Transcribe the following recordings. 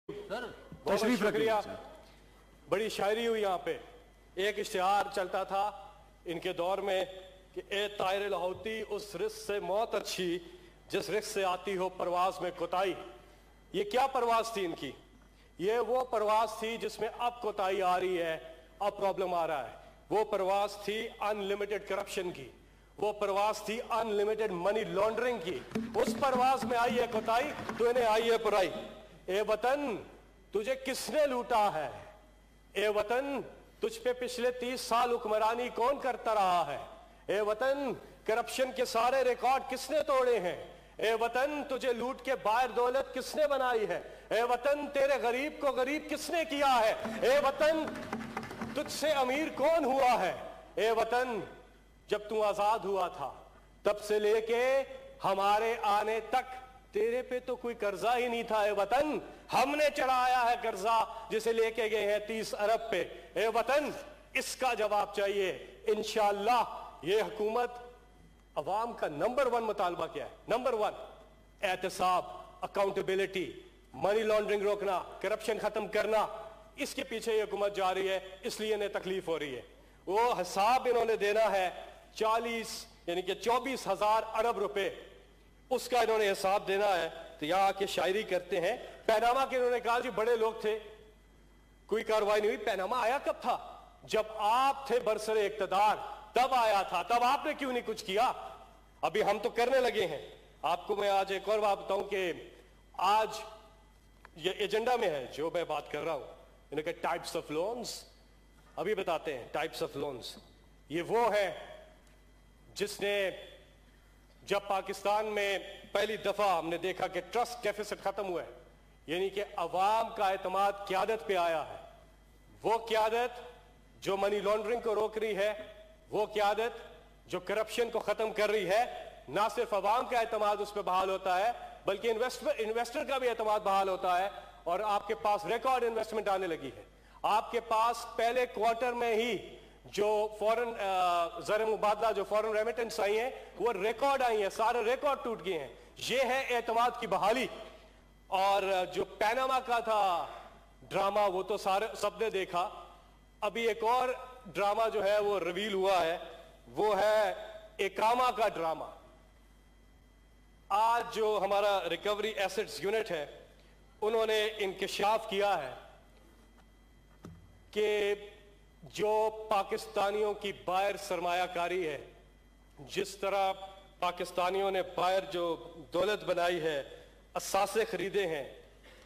बहुत शुक्रिया। बड़ी शायरी हुई यहाँ पे। एक इश्तिहार चलता था इनके दौर में कि ए तायर लाहौती उस रिस्क से मौत अच्छी जिस रिस्क से आती हो परवाज में कोताही। ये क्या परवाज थी इनकी? ये वो परवाज थी जिसमें अब कोताही आ रही है, अब प्रॉब्लम आ रहा है। वो परवाज थी अनलिमिटेड करप्शन की, वो परवाज थी अनलिमिटेड मनी लॉन्ड्रिंग की। उस परवाज में आई है कोताही तो इन्हें आई है बुराई। ए वतन तुझे किसने लूटा है? ए वतन तुझ पे पिछले 30 साल हुक्मरानी कौन करता रहा है? ए वतन करप्शन के सारे रिकॉर्ड किसने तोड़े हैं? ए वतन तुझे लूट के बाहर दौलत किसने बनाई है? ए वतन तेरे गरीब को गरीब किसने किया है? ए वतन तुझसे अमीर कौन हुआ है? ए वतन जब तू आजाद हुआ था तब से लेके हमारे आने तक तेरे पे तो कोई कर्जा ही नहीं था। ए वतन हमने चढ़ाया है कर्जा जिसे लेके गए हैं 30 अरब पे। ए वतन इसका जवाब चाहिए। इंशाअल्लाह ये हुकूमत अवाम का नंबर 1 मुतालबा क्या है? नंबर 1 एहतसाब, अकाउंटेबिलिटी, मनी लॉन्ड्रिंग रोकना, करप्शन खत्म करना। इसके पीछे ये हुकूमत जा रही है, इसलिए इन्हें तकलीफ हो रही है। वो हिसाब इन्होंने देना है 40 यानी कि 24,000 अरब रुपए, उसका इन्होंने हिसाब देना है। तो यहाँ आके शायरी करते हैं। पैनामा के इन्होंने कहा जी बड़े लोग थे, कोई कार्रवाई नहीं हुई। पैनामा आया कब था? जब आप थे बरसरे इक्तदार, तब आया था। तब आपने क्यों नहीं कुछ किया? अभी हम तो करने लगे हैं। आपको मैं आज एक और बात बताऊं कि आज ये एजेंडा में है जो मैं बात कर रहा हूं, इनके टाइप्स ऑफ लोन्स अभी बताते हैं। टाइप्स ऑफ लोन्स ये वो है जिसने जब पाकिस्तान में पहली दफा हमने देखा कि ट्रस्ट डेफिसिट खत्म हुआ है, यानी कि अवाम का एतमाद क़यादत पे आया है। वो क़यादत जो मनी लॉन्ड्रिंग को रोक रही है, वो क़यादत जो करप्शन को खत्म कर रही है, ना सिर्फ अवाम का एतमाद उस पर बहाल होता है बल्कि इन्वेस्टर का भी एतमाद बहाल होता है। और आपके पास रिकॉर्ड इन्वेस्टमेंट आने लगी है। आपके पास पहले क्वार्टर में ही जो फॉरेन ज़र मुबादला, जो फॉरेन रेमिटेंस आई हैं, वो रिकॉर्ड आई हैं, सारे रिकॉर्ड टूट गए हैं। ये है एतमाद की बहाली। और जो पैनामा का था ड्रामा, वो तो सारे सबने देखा। अभी एक और ड्रामा जो है वो रिवील हुआ है, वो है इकामा का ड्रामा। आज जो हमारा रिकवरी एसेट्स यूनिट है, उन्होंने इंकशाफ किया है कि जो पाकिस्तानियों की बाहर सरमायाकारी है, जिस तरह पाकिस्तानियों ने बाहर जो दौलत बनाई है, असासे खरीदे हैं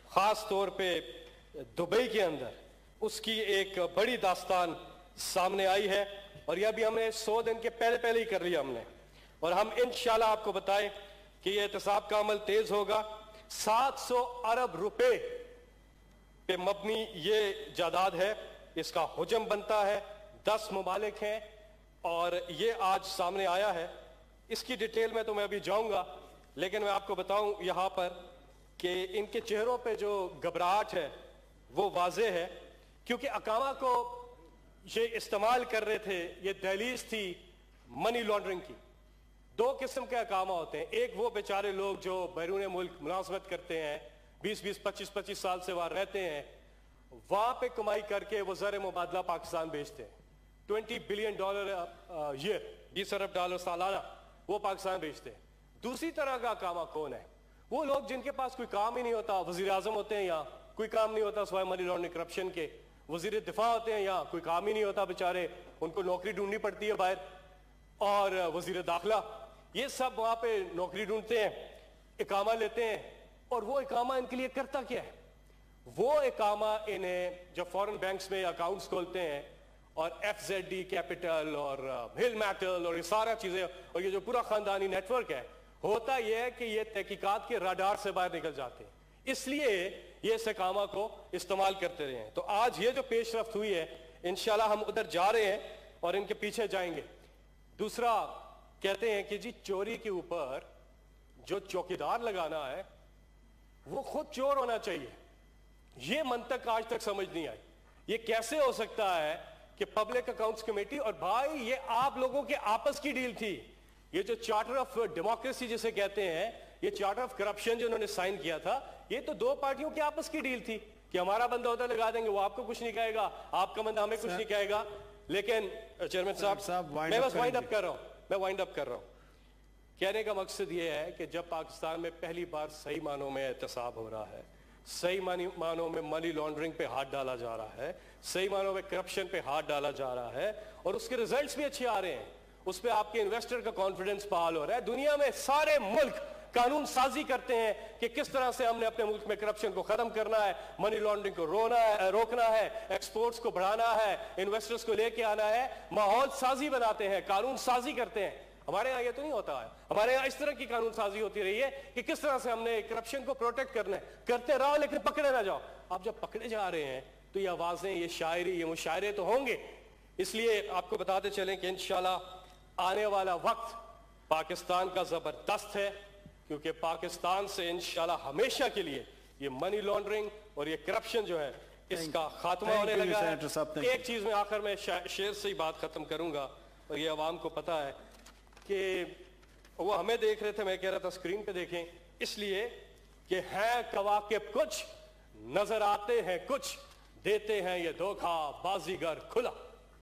ख़ास तौर पे दुबई के अंदर, उसकी एक बड़ी दास्तान सामने आई है। और यह भी हमने 100 दिन के पहले ही कर लिया हमने। और हम इंशाल्लाह आपको बताएं कि यह एहतसाब का अमल तेज होगा। 700 अरब रुपए पे मबनी ये जायदाद है, इसका हुजम बनता है, 10 ममालिक हैं और ये आज सामने आया है। इसकी डिटेल में तो मैं अभी जाऊंगा, लेकिन मैं आपको बताऊं यहां पर कि इनके चेहरों पे जो घबराहट है वो वाजे है, क्योंकि अकामा को ये इस्तेमाल कर रहे थे। ये दहलीज थी मनी लॉन्ड्रिंग की। 2 किस्म के अकामा होते हैं। एक वो बेचारे लोग जो बैरून मुल्क मुलाजमत करते हैं, 20-20, 25-25 साल से वहां रहते हैं, वहां पे कमाई करके वो ज़र मुबादला पाकिस्तान भेजते हैं। $20 बिलियन ईयर, 20 अरब डॉलर सालाना वो पाकिस्तान भेजते हैं। दूसरी तरह का अकामा कौन है? वो लोग जिनके पास कोई काम ही नहीं होता। वजीर आजम होते हैं, यहाँ कोई काम नहीं होता सिवाय मनी लॉन्ड्रिंग करप्शन के। वजीर दिफा होते हैं, यहाँ कोई काम ही नहीं होता बेचारे, उनको नौकरी ढूंढनी पड़ती है बाहर। और वजीर दाखिला, ये सब वहां पे नौकरी ढूंढते हैं, इकामा लेते हैं। और वो इकामा इनके लिए करता क्या है? वो इकामा इन्हें जब फॉरेन बैंक्स में अकाउंट्स खोलते हैं और FZD कैपिटल और हिल मेटल और ये सारा चीजें और ये जो पूरा खानदानी नेटवर्क है, होता यह है कि ये तहकीकात के रडार से बाहर निकल जाते हैं। इसलिए ये इस इकामा को इस्तेमाल करते रहे हैं। तो आज ये जो पेशरफ्त हुई है, इंशाल्लाह हम उधर जा रहे हैं और इनके पीछे जाएंगे। दूसरा कहते हैं कि जी चोरी के ऊपर जो चौकीदार लगाना है वो खुद चोर होना चाहिए। ये मंतक आज तक समझ नहीं आई। ये कैसे हो सकता है कि पब्लिक अकाउंट्स कमेटी, और भाई ये आप लोगों के आपस की डील थी। ये जो चार्टर ऑफ डेमोक्रेसी जिसे कहते हैं, ये चार्टर ऑफ करप्शन जो उन्होंने साइन किया था, یہ تو دو پارٹیوں کی آپس کی ڈیل تھی کہ ہمارا بندہ ادھر لگا دیں گے, وہ آپ کو کچھ نہیں کہے گا, آپ کا بندہ ہمیں کچھ نہیں کہے گا. لیکن چیئرمین صاحب میں بس وائنڈ اپ کر رہا ہوں. کہنے کا مقصد یہ ہے کہ جب پاکستان میں پہلی بار صحیح معنوں میں احتساب ہو رہا ہے, صحیح معنوں میں منی لانڈرنگ پہ ہاتھ ڈالا جا رہا ہے, صحیح معنوں میں کرپشن پہ ہاتھ ڈالا جا رہا ہے, اور اس کے ریزلٹس بھی اچھے آ رہے ہیں, اس پہ آپ کے انویسٹر کا کانفیڈنس بحال ہو رہا ہے. دنیا میں سارے ملک قانون سازی کرتے ہیں کہ کس طرح سے ہم نے اپنے ملک میں کرپشن کو ختم کرنا ہے, منی لانڈرنگ کو روکنا ہے, ایکسپورٹس کو بڑھانا ہے, انویسٹرز کو لے کے آنا ہے, ماحول سازی بناتے ہیں, قانون سازی کرتے ہیں. ہمارے یہاں یہ تو نہیں ہوتا ہے. ہمارے یہاں اس طرح کی قانون سازی ہوتی رہی ہے کہ کس طرح سے ہم نے کرپشن کو پروٹیکٹ کرنا ہے, کرتے رہو لیکن پکڑے نہ جاؤ. آپ جب پکڑے جا رہے ہیں تو یہ آوازیں, یہ شاعری, یہ مشاعرے تو ہوں گے. اس لیے آپ کو بتاتے چلیں کہ انشاءاللہ آنے والا وقت پاکستان کا زبردست ہے, کیونکہ پاکستان سے انشاءاللہ ہمیشہ کے لیے یہ منی لانڈرنگ اور یہ کرپشن جو ہے اس کا خاتمہ ہونے لگا ہے. ایک چیز میں آخر میں شعر سے ہی بات ختم کروں گا, اور یہ عوام کو پتا ہے کہ وہ ہمیں دیکھ رہے تھے, میں کہہ رہا تھا اسکرین پہ دیکھیں, اس لیے کہ ہیں کواکب کچھ, نظر آتے ہیں کچھ, دیتے ہیں یہ دھوکہ بازیگر کھلا.